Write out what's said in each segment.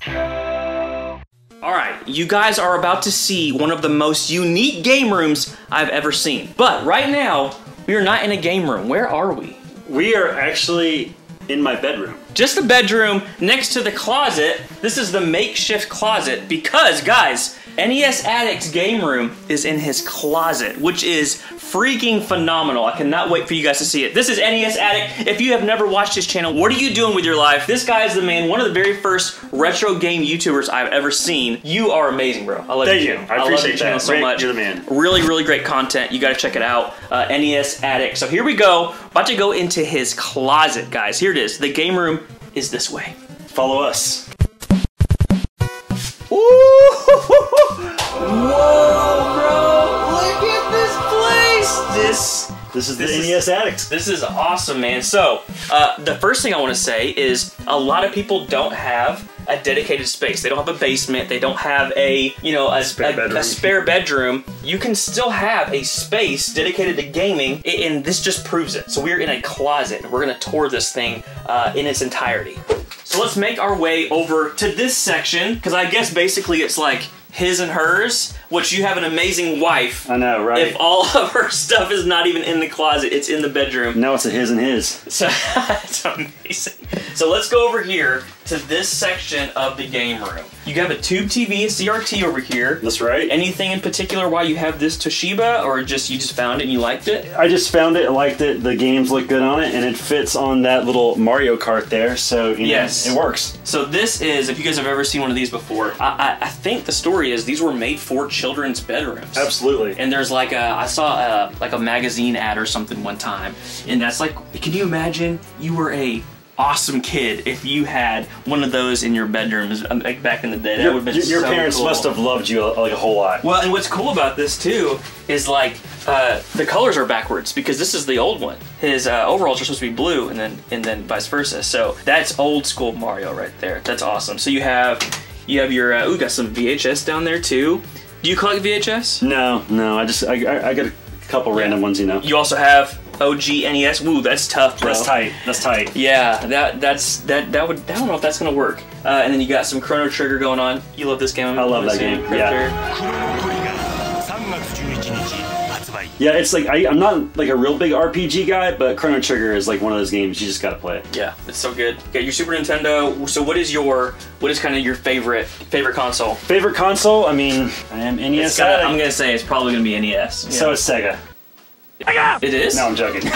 Alright, you guys are about to see one of the most unique game rooms I've ever seen. But right now, we are not in a game room. Where are we? We are actually in my bedroom. Just a bedroom next to the closet. This is the makeshift closet because, guys, NES Addict's game room is in his closet, which is freaking phenomenal. I cannot wait for you guys to see it. This is NES Addict. If you have never watched his channel, what are you doing with your life? This guy is the man, one of the very first retro game YouTubers I've ever seen. You are amazing, bro. I love Thank your you. channel. I appreciate love your channel that. so much. You're the man. Really, really great content. You gotta check it out. NES Addict. So here we go. About to go into his closet, guys. Here it is. The game room is this way. Follow us. Whoa, bro! Look at this place! This is the NES Addict. This is awesome, man. So, the first thing I want to say is a lot of people don't have a dedicated space. They don't have a basement. They don't have a, you know, a spare bedroom. You can still have a space dedicated to gaming, and this just proves it. So we're in a closet. We're gonna tour this thing in its entirety. So let's make our way over to this section, because I guess basically it's like his and hers, which you have an amazing wife. I know, right? If all of her stuff is not even in the closet, it's in the bedroom. Now it's a his and his. So it's amazing. So let's go over here to this section of the game room. You have a tube TV, a CRT over here. That's right. Anything in particular why you have this Toshiba, or just you just found it and you liked it? I just found it, I liked it, the games look good on it, and it fits on that little Mario Kart there, so you know, it works. So this is, if you guys have ever seen one of these before, I think the story is these were made for children's bedrooms. Absolutely. And there's like I saw like a magazine ad or something one time, and that's like, can you imagine you were a awesome kid if you had one of those in your bedrooms like back in the day? That would have been your so parents cool. must have loved you like a whole lot. Well, and what's cool about this too is like the colors are backwards because this is the old one. His overalls are supposed to be blue, and then vice versa. So that's old school Mario right there. That's awesome. So you have your ooh, got some VHS down there too. Do you collect VHS? No, I got a couple random ones, you know. You also have OG NES. Woo, that's tough, bro. That's tight. That's tight. Yeah, that would, I don't know if that's gonna work. And then you got some Chrono Trigger going on. You love this game. I love that game. Yeah, it's like I'm not like a real big RPG guy, but Chrono Trigger is like one of those games you just gotta play it. Yeah, it's so good. Okay, your Super Nintendo. So what is kind of your favorite console? Favorite console? I mean, I am NES. I'm gonna say it's probably gonna be NES. Yeah. So it's Sega. It is? No, I'm joking.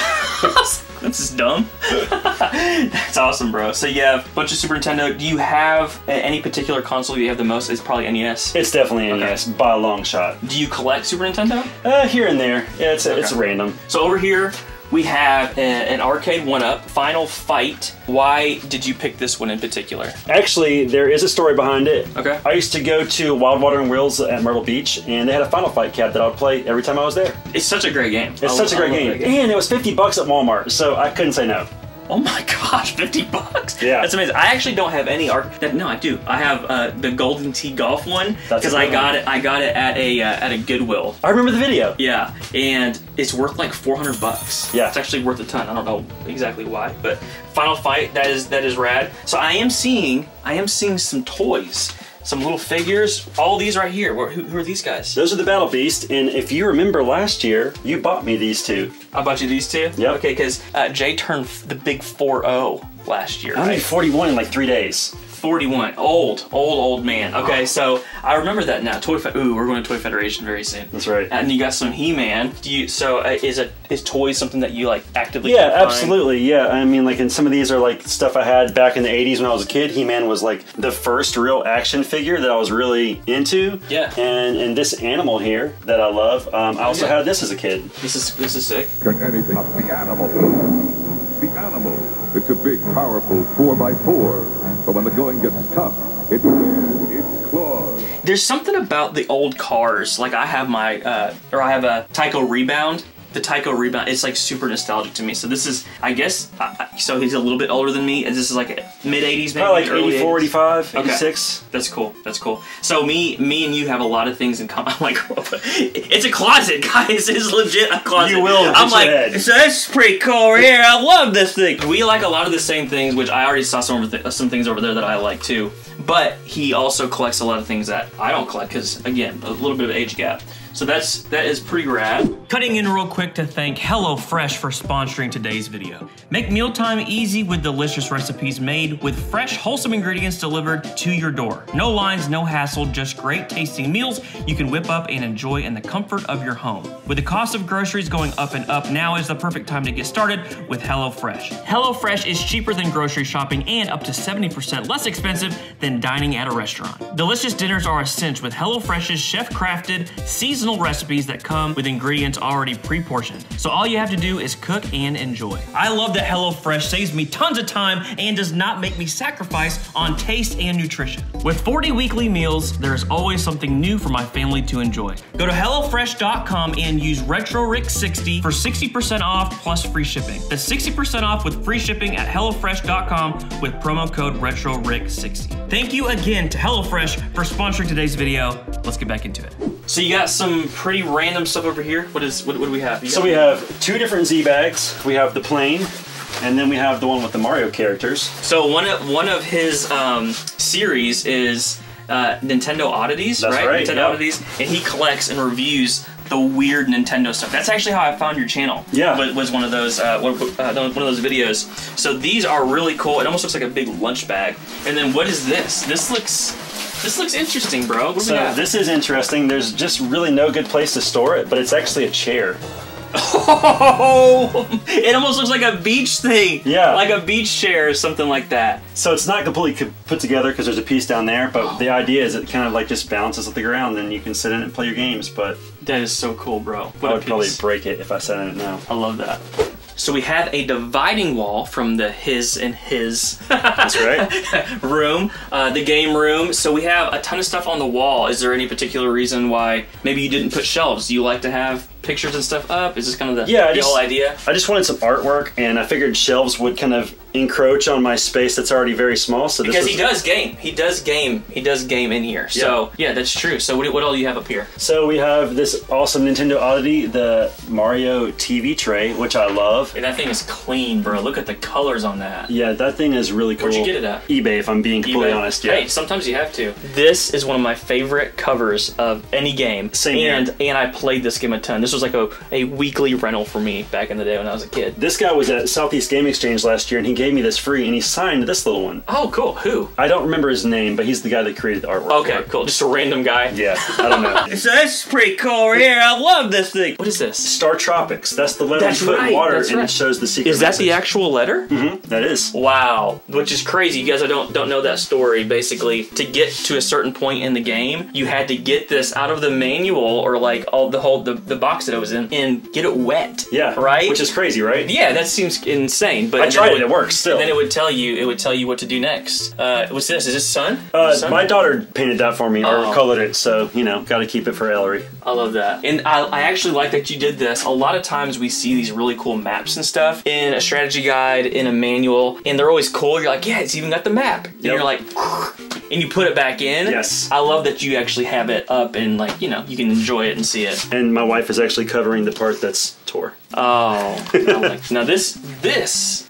This is dumb. That's awesome, bro. So you have a bunch of Super Nintendo. Do you have any particular console you have the most? It's probably NES. It's definitely NES by a long shot. Do you collect Super Nintendo? Here and there. Yeah, it's random. So over here we have an arcade one-up, Final Fight. Why did you pick this one in particular? Actually, there is a story behind it. Okay. I used to go to Wild Water and Wheels at Myrtle Beach, and they had a Final Fight cab that I would play every time I was there. It's such a great game. It's such a great game. And it was $50 at Walmart, so I couldn't say no. Oh my gosh, $50? Yeah. That's amazing. I actually don't have any no, I do. I have the Golden Tee Golf one because I got it at a Goodwill. I remember the video. Yeah, and it's worth like $400. Yeah. It's actually worth a ton. I don't know exactly why, but Final Fight, that is rad. So I am seeing some toys. Some little figures, all these right here. Who are these guys? Those are the Battle Beast, and if you remember last year, you bought me these two. I bought you these two? Yep. Okay, because Jay turned the big 4-0 last year, I made 41 in like 3 days. 41. Old man. Okay, so I remember that now. Ooh, we're going to Toy Federation very soon. That's right. And you got some He-Man. Is toys something that you like actively? Yeah, absolutely. Yeah, I mean, like, and some of these are like stuff I had back in the '80s when I was a kid. He-Man was like the first real action figure that I was really into. Yeah. And this animal here that I love, I also had this as a kid. This is sick. Can anything up the animal? The animal. It's a big, powerful 4x4. But when the going gets tough, it bares its claws. There's something about the old cars. Like I have I have a Tyco Rebound, the Tycho Rebound. It's like super nostalgic to me. So this is, I guess, so he's a little bit older than me. This is like mid 80s, maybe. Probably like 84, 85, 86. Okay. That's cool. That's cool. So me and you have a lot of things in common. I'm like, it's a closet, guys. It's legit a closet. You will. I'm like, so this is pretty cool right here. I love this thing. We like a lot of the same things, which I already saw some things over there that I like too. But he also collects a lot of things that I don't collect because, again, a little bit of age gap. So that is pretty rad. Cutting in real quick to thank HelloFresh for sponsoring today's video. Make mealtime easy with delicious recipes made with fresh, wholesome ingredients delivered to your door. No lines, no hassle, just great tasting meals you can whip up and enjoy in the comfort of your home. With the cost of groceries going up and up, now is the perfect time to get started with HelloFresh. HelloFresh is cheaper than grocery shopping and up to 70% less expensive than dining at a restaurant. Delicious dinners are a cinch with HelloFresh's chef-crafted, seasonal recipes that come with ingredients already pre-portioned. So all you have to do is cook and enjoy. I love that HelloFresh saves me tons of time and does not make me sacrifice on taste and nutrition. With 40 weekly meals, there's always something new for my family to enjoy. Go to HelloFresh.com and use RetroRick60 for 60% off plus free shipping. That's 60% off with free shipping at HelloFresh.com with promo code RetroRick60. Thank you again to HelloFresh for sponsoring today's video. Let's get back into it. So you got some pretty random stuff over here. What do we have? So we have two different Z bags. We have the plain, and then we have the one with the Mario characters. So one of his series is Nintendo Oddities, That's right? Nintendo Oddities, and he collects and reviews the weird Nintendo stuff. That's actually how I found your channel. Yeah, was one of those one of those videos. So these are really cool. It almost looks like a big lunch bag. And then what is this? This looks interesting, bro. So this is interesting. There's just really no good place to store it, but it's actually a chair. Oh, it almost looks like a beach thing. Yeah. Like a beach chair or something like that. So it's not completely put together because there's a piece down there, but the idea is it kind of like just bounces at the ground and you can sit in it and play your games, but... That is so cool, bro. I would probably break it if I sat in it now. I love that. So we have a dividing wall from the his and his That's right. room, the game room. So we have a ton of stuff on the wall. Is there any particular reason why maybe you didn't put shelves? Do you like to have pictures and stuff up? Is this kind of the whole idea? I just wanted some artwork, and I figured shelves would kind of encroach on my space that's already very small. So because he does game in here. Yeah. So yeah, that's true. So what all do you have up here? So we have this awesome Nintendo oddity, the Mario TV tray, which I love. Hey, that thing is clean, bro. Look at the colors on that. Yeah, that thing is really cool. Where'd you get it at? eBay, if I'm being completely honest. Yeah. Hey, sometimes you have to. This is one of my favorite covers of any game. Same here. And I played this game a ton. This was like a weekly rental for me back in the day when I was a kid. This guy was at Southeast Game Exchange last year, and he gave me this free, and he signed this little one. Oh, cool. Who? I don't remember his name, but he's the guy that created the artwork. Okay, cool. Just a random guy. Yeah, I don't know. So this is pretty cool right here. I love this thing. What is this? Star Tropics. That's the letter you put in water, and it shows the secret Is that message. the actual letter? Mm-hmm, that is. Wow, which is crazy. You guys don't know that story. Basically, to get to a certain point in the game, you had to get this out of the manual or like the box that it was in and get it wet. Yeah, right. Which is crazy, right? Yeah, that seems insane. But I tried it. It works still. And then it would tell you what to do next. What's this? Is this sun? My daughter painted that for me, or colored it. So got to keep it for Ellery. I love that. And I actually like that you did this. A lot of times we see these really cool maps and stuff in a strategy guide, in a manual, and they're always cool. You're like, yeah, it's even got the map. And you're like, and you put it back in. Yes. I love that you actually have it up and like, you can enjoy it and see it. And my wife is actually covering the part that's tore. Oh, now this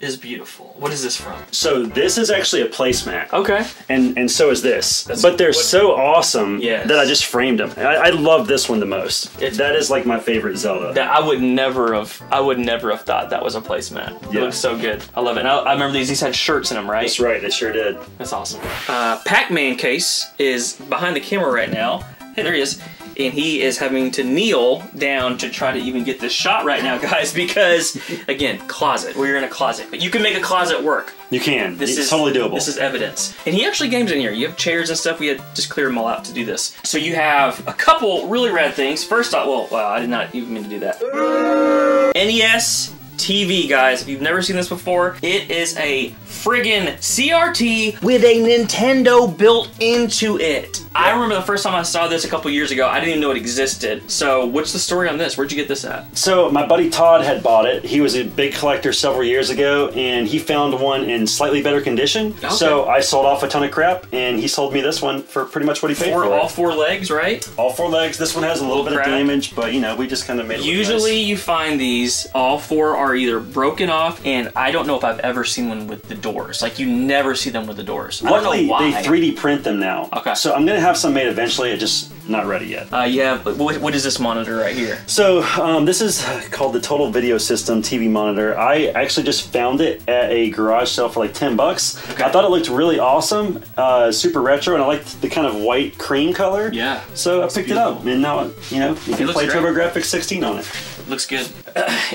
is beautiful. What is this from? So this is actually a placemat. Okay. And so is this. But they're so awesome that I just framed them. I love this one the most. That is like my favorite Zelda. I would never have thought that was a placemat. It looks so good. I love it. And I remember these had shirts in them, right? That's right, they sure did. That's awesome. Pac-Man case is behind the camera right now. Hey, there he is. And he is having to kneel down to try to even get this shot right now, guys, because, again, closet. We're in a closet. But you can make a closet work. You can. It's totally doable. This is evidence. And he actually games in here. You have chairs and stuff. We had to just clear them all out to do this. So you have a couple really rad things. First off, well, wow, I did not even mean to do that. NES TV, guys. If you've never seen this before, it is a friggin' CRT with a Nintendo built into it. I remember the first time I saw this a couple years ago, I didn't even know it existed. So what's the story on this? Where'd you get this at? So my buddy Todd had bought it. He was a big collector several years ago, and he found one in slightly better condition. Okay. So I sold off a ton of crap, and he sold me this one for pretty much what he paid for it. All 4 legs, right? All 4 legs. This one has a little bit of damage, but you know, we just kind of made it Usually nice. You find these, all 4 are either broken off, and I don't know if I've ever seen one with the doors. Like, you never see them with the doors. Luckily, I don't know why. they 3D print them now. Okay. So I'm going to have some made eventually. It's just not ready yet. Yeah, but what is this monitor right here? So this is called the Total Video System TV monitor. I actually just found it at a garage sale for like 10 bucks. Okay. I thought it looked really awesome, super retro, and I liked the kind of white cream color. Yeah. So I picked it up, and now, you know, you can play TurboGrafx 16 on it. Looks good.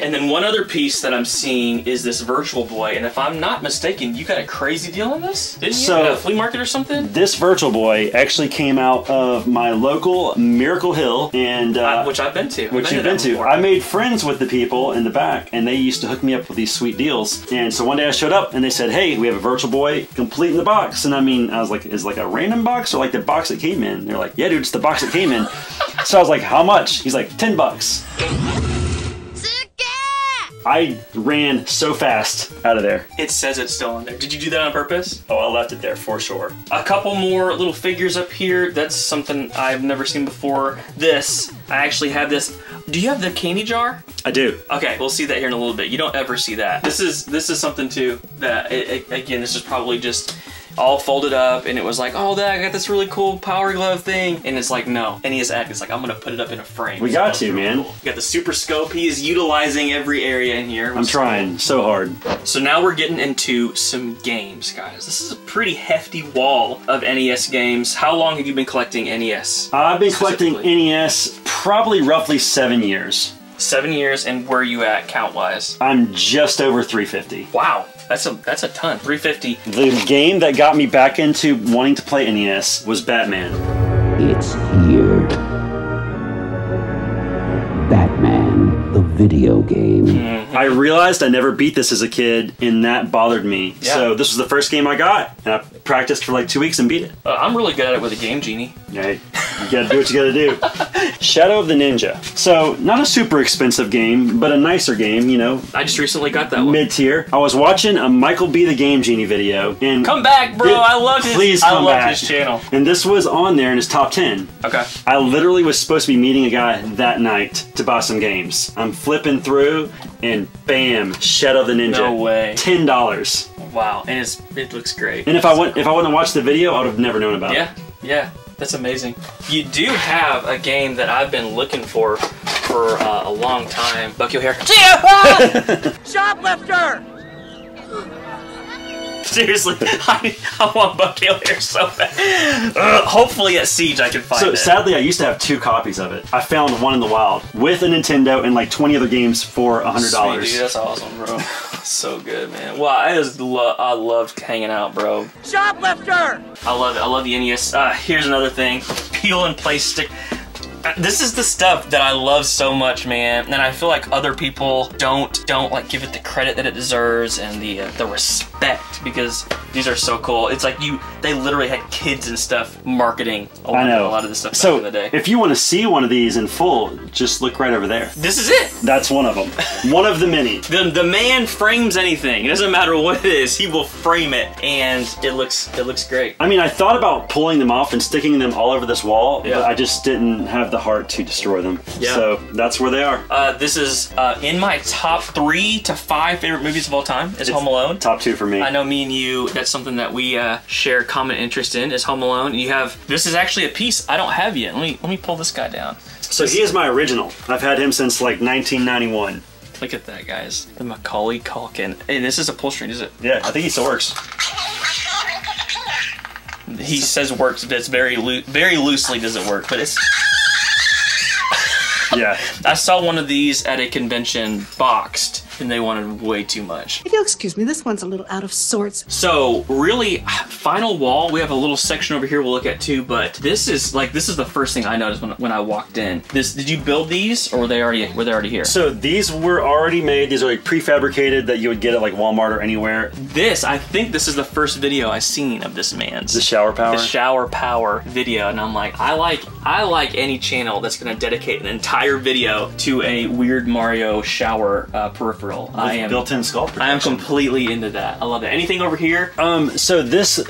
And then one other piece that I'm seeing is this Virtual Boy, and if I'm not mistaken, you got a crazy deal on this? Didn't you? At a flea market or something? This Virtual Boy actually came out of my local Miracle Hill, and which I've been to. Which you've been to. I made friends with the people in the back, and they used to hook me up with these sweet deals. And so one day I showed up, and they said, "Hey, we have a Virtual Boy complete in the box." And I mean, I was like, "Is it like a random box or like the box it came in?" They're like, "Yeah, dude, it's the box it came in." So I was like, "How much?" He's like, $10. I ran so fast out of there. It says it's still in there. Did you do that on purpose? Oh, I left it there for sure. A couple more little figures up here. That's something I've never seen before. This, I actually have this. Do you have the candy jar? I do. Okay, we'll see that here in a little bit. You don't ever see that. This is something too that, again, this is probably just all folded up, and it was like, oh, Dad, I got this really cool Power Glove thing, and it's like, no. And he is acting, it's like, I'm gonna put it up in a frame. We got to, man. Cool. You got the Super Scope. He is utilizing every area in here. I'm trying so hard. So now we're getting into some games, guys. This is a pretty hefty wall of NES games. How long have you been collecting NES? I've been collecting NES probably roughly 7 years. 7 years, and where are you at count-wise? I'm just over 350. Wow. That's a ton. 350. The game that got me back into wanting to play NES was Batman. It's here. Batman, the video game. Mm-hmm. I realized I never beat this as a kid, and that bothered me. Yeah. So this was the first game I got, and I practiced for like 2 weeks and beat it. I'm really good at it with a Game Genie. Yeah, you gotta do what you gotta do. Shadow of the Ninja. So, not a super expensive game, but a nicer game, you know. I just recently got that one. Mid-tier. I was watching a Michael B. the Game Genie video, and... Come back, bro! I love his... Please come back. I love his channel. And this was on there in his top 10. Okay. I literally was supposed to be meeting a guy that night to buy some games. I'm flipping through, and bam, Shadow of the Ninja. No way. $10. Wow, and it looks great. And if I wouldn't have watched the video, I would have never known about it. Yeah, that's amazing. You do have a game that I've been looking for a long time. Buck, you here? Shoplifter! Seriously, I want Buck Hill here so bad. Hopefully at Siege I can find it. So sadly, I used to have 2 copies of it. I found one in the wild with a Nintendo and like 20 other games for $100. Sweet, dude, that's awesome, bro. So good, man. Well, I loved hanging out, bro. Shoplifter! I love it. I love the NES. Here's another thing. Peel and play stick. This is the stuff that I love so much, man, and I feel like other people don't like give it the credit that it deserves and the respect, because these are so cool. It's like they literally had kids and stuff marketing a lot of this stuff back in the day. If you want to see one of these in full, just look right over there. This is it. That's one of them. One of the many. The man frames anything. It doesn't matter what it is. He will frame it, and it looks great. I mean, I thought about pulling them off and sticking them all over this wall, but I just didn't have the heart to destroy them. Yeah. So that's where they are. This is in my top 3 to 5 favorite movies of all time. Is Home Alone. Top 2 for me. I know me and you. That's something that we share common interest in. Is Home Alone. You have this is actually a piece I don't have yet. Let me pull this guy down. So he is my original. I've had him since like 1991. Look at that, guys. The Macaulay Culkin. And this is upholstery, is it? Yeah, I think he still works. He says works, but it's very loosely does it work, but it's. Yeah. I saw one of these at a convention boxed, and they wanted way too much. If you'll excuse me, this one's a little out of sorts. So really, final wall, we have a little section over here we'll look at too, but this is the first thing I noticed when I walked in. Did you build these, or were they already here? So these were already made. These are like prefabricated that you would get at like Walmart or anywhere. I think this is the first video I seen of this man's. The shower power? The shower power video, and I'm like, I like any channel that's gonna dedicate an entire video to a weird Mario shower peripheral. I am built-in skull protection. I am completely into that. I love it. Anything over here? So this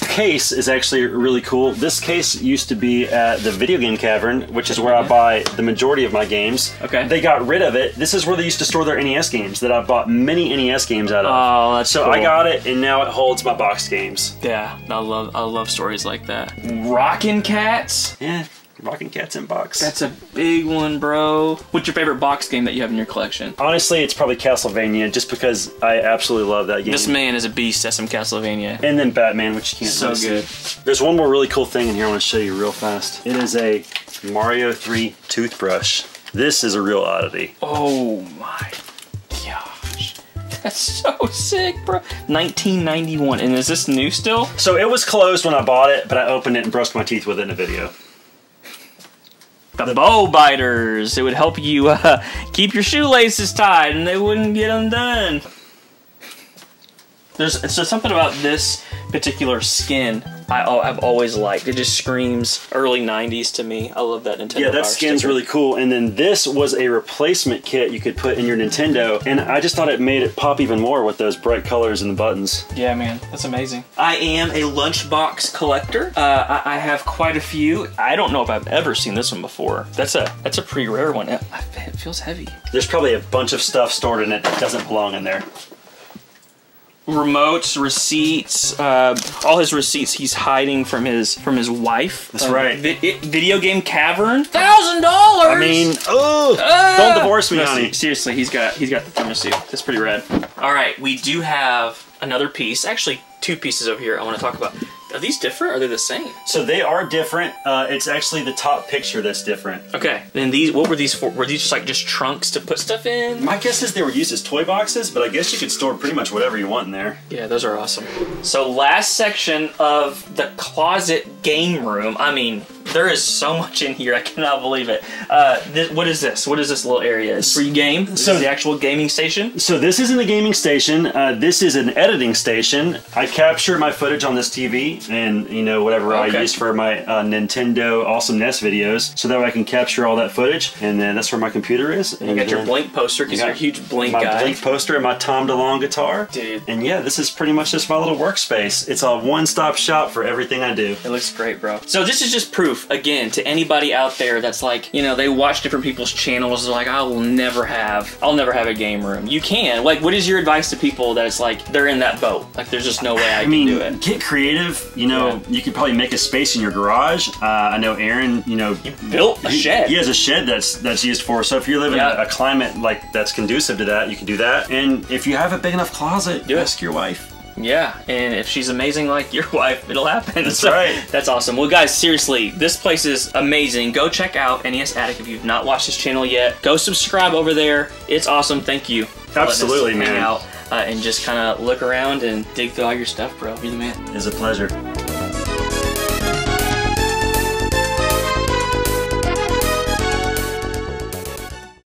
case is actually really cool. This case used to be at the Video Game Cavern, which is where I buy the majority of my games. Okay. They got rid of it. This is where they used to store their NES games that I bought many NES games out of. Oh, that's so cool. I got it, and now it holds my box games. Yeah, I love stories like that. Rockin' Cats. Yeah. Rockin' Cats in box. That's a big one, bro. What's your favorite box game that you have in your collection? Honestly, it's probably Castlevania, just because I absolutely love that game. This man is a beast at some Castlevania. And then Batman, which you can't so really good. see. There's one more really cool thing in here I want to show you real fast. It is a Mario 3 toothbrush. This is a real oddity. Oh my gosh. That's so sick, bro. 1991. And is this new still? So it was closed when I bought it, but I opened it and brushed my teeth with it in a video. The bow biters. It would help you keep your shoelaces tied and they wouldn't get undone. There's something about this particular skin I've always liked. It just screams early 90s to me. I love that Nintendo. Yeah, that skin's sticker. really cool. And then this was a replacement kit you could put in your Nintendo. And I just thought it made it pop even more with those bright colors and the buttons. Yeah, man, that's amazing. I am a lunchbox collector. I have quite a few. I don't know if I've ever seen this one before. That's a pretty rare one. It feels heavy. There's probably a bunch of stuff stored in it that doesn't belong in there. Remotes, receipts, all his receipts he's hiding from his wife. That's right. Video Game Cavern, $1,000. I mean, don't divorce me, honey. Seriously, he's got the thermosuit. That's pretty rad. All right, we do have another piece. Actually, two pieces over here I want to talk about. Are these different or are they the same? So they are different. It's actually the top picture that's different. Okay. Then these, what were these for? Were these just trunks to put stuff in? My guess is they were used as toy boxes, but I guess you could store pretty much whatever you want in there. Yeah, those are awesome. So last section of the closet game room. I mean, there is so much in here. I cannot believe it. What is this? What is this little area? It's free game? This is the actual gaming station? So this isn't a gaming station. This is an editing station. I capture my footage on this TV and, you know, whatever I use for my Nintendo Awesome NES videos, so that way I can capture all that footage. And then that's where my computer is. And you got your Blink poster, because you're a huge Blink guy. My Blink poster and my Tom DeLonge guitar. Dude. And yeah, this is pretty much just my little workspace. It's a one-stop shop for everything I do. It looks great, bro. So this is just proof, again, to anybody out there that's like, you know, they watch different people's channels, they're like, I'll never have a game room. You can. Like, what is your advice to people that it's like, they're in that boat? Like, there's just no way I can do it. Get creative. You know, you could probably make a space in your garage. I know Aaron, you know, you built a shed. He has a shed that's used for. So if you live in a climate like that's conducive to that, you can do that. And if you have a big enough closet, ask your wife. Yeah, and if she's amazing like your wife, it'll happen. That's right. That's awesome. Well, guys, seriously, this place is amazing. Go check out NES Attic if you've not watched this channel yet. Go subscribe over there. It's awesome. Thank you. Absolutely, man. Hang out and just kind of look around and dig through all your stuff, bro. You're the man. It's a pleasure.